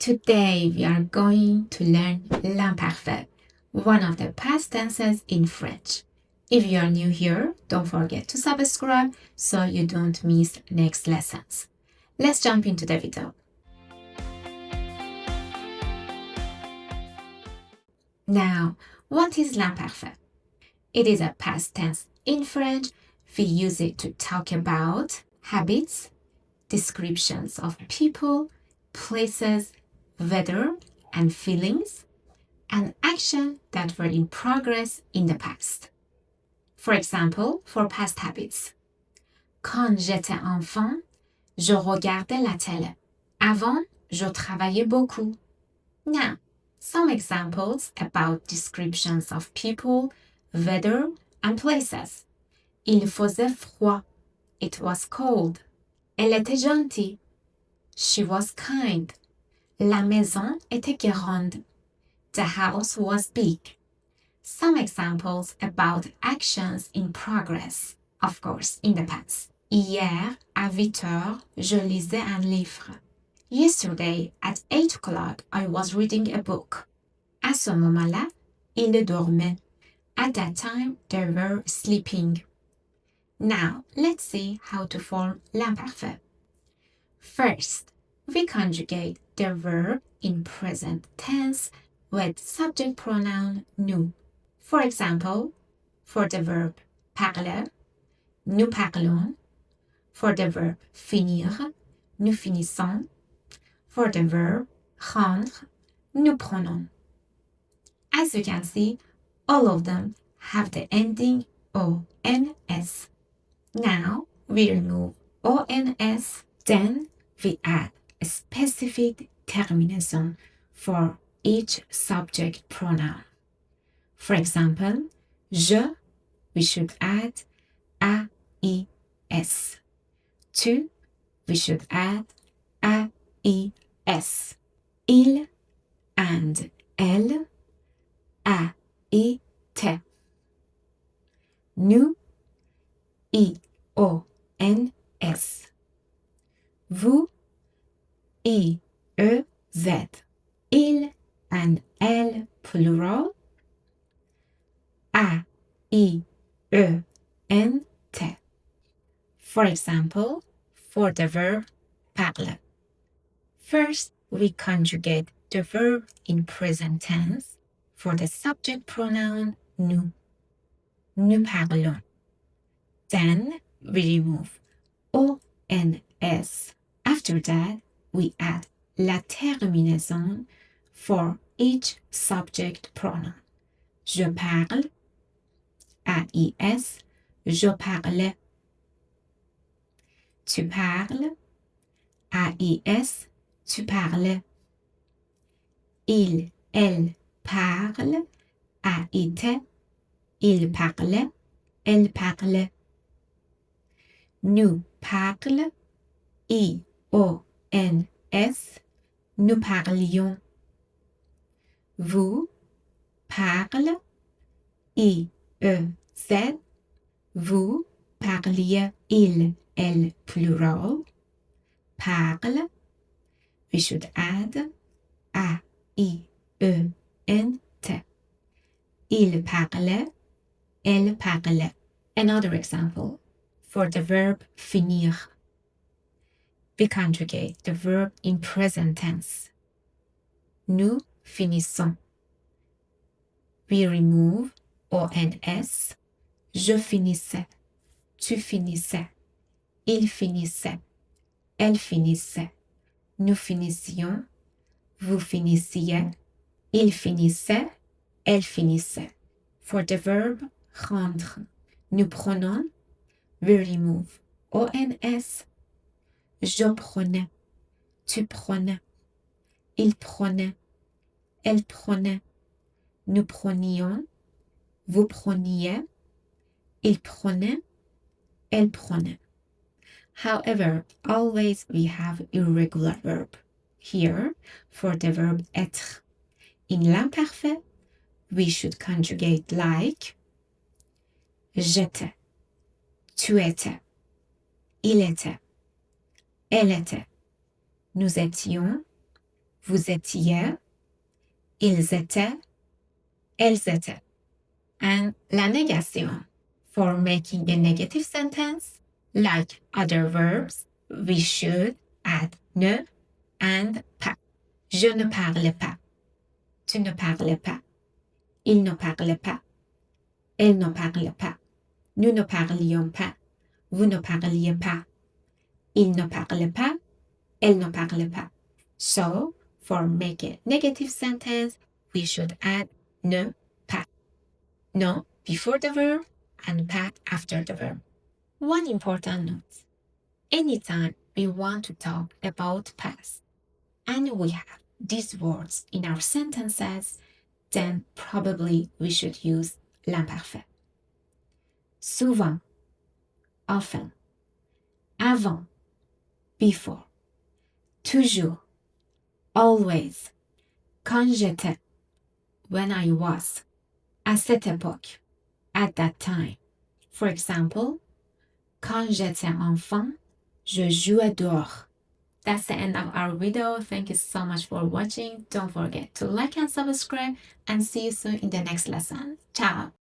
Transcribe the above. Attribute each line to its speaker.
Speaker 1: Today, we are going to learn l'imparfait, one of the past tenses in French. If you are new here, don't forget to subscribe so you don't miss next lessons. Let's jump into the video. Now, what is l'imparfait? It is a past tense in French. We use it to talk about habits, descriptions of people, places, weather, and feelings, and action that were in progress in the past. For example, for past habits. Quand j'étais enfant, je regardais la télé. Avant, je travaillais beaucoup. Now, some examples about descriptions of people, weather, and places. Il faisait froid. It was cold. Elle était gentille. She was kind. La maison était grande. The house was big. Some examples about actions in progress, of course, in the past. Hier, à 8 heures, je lisais un livre. Yesterday, at 8 o'clock, I was reading a book. À ce moment-là, ils dormaient. At that time, they were sleeping. Now, let's see how to form l'imparfait. First, we conjugate the verb in present tense with subject pronoun nous. For example, for the verb parler, nous parlons. For the verb finir, nous finissons. For the verb prendre, nous prenons. As you can see, all of them have the ending ONS. Now, we remove ONS, then we add a specific termination for each subject pronoun. For example, je, we should add AIS. Tu, we should add AIS. Il and elle, AIT. Nous, IONS. Vous, IEZ. Il and elle plural, AIENT. For example, for the verb parler. First, we conjugate the verb in present tense for the subject pronoun nous. Nous parlons. Then we remove ONS. After that, we add la terminaison for each subject pronoun. Je parle, AIS, je parlais. Tu parles, AIS, tu parlais. Il, elle parle, AIT, il parlait, elle parlait. Nous parle, IONS, nous parlions. Vous parle, IEZ, vous parliez. Il, elle plural, parle, we should add AIENT. Il parlait, elle parlait. Another example, for the verb finir. We conjugate the verb in present tense. Nous finissons. We remove ONS. Je finissais. Tu finissais. Il finissait. Elle finissait. Nous finissions. Vous finissiez. Il finissait. Elle finissait. For the verb prendre. Nous prenons. We remove ONS. Je prenais. Tu prenais. Il prenait. Elle prenait. Nous prenions. Vous preniez. Il prenait. Elle prenait. However, always we have irregular verb. Here, for the verb être. In l'imparfait, we should conjugate like j'étais, tu étais, il était, elle était, nous étions, Vous étiez, ils étaient, elles étaient. And la negation, for making a negative sentence, like other verbs, we should add ne and pas. Je ne parle pas. Tu ne parles pas. Il ne parle pas. Elle ne parle pas. Nous ne parlions pas. Vous ne parliez pas. Il ne parle pas. Elle ne parle pas. So, for make a negative sentence, we should add ne, pas. No before the verb and pas after the verb. One important note. Anytime we want to talk about past and we have these words in our sentences, then probably we should use l'imparfait. Souvent, often, avant, before, toujours, always, quand j'étais, when I was, à cette époque, at that time. For example, quand j'étais enfant, je jouais dehors. That's the end of our video. Thank you so much for watching. Don't forget to like and subscribe and see you soon in the next lesson. Ciao!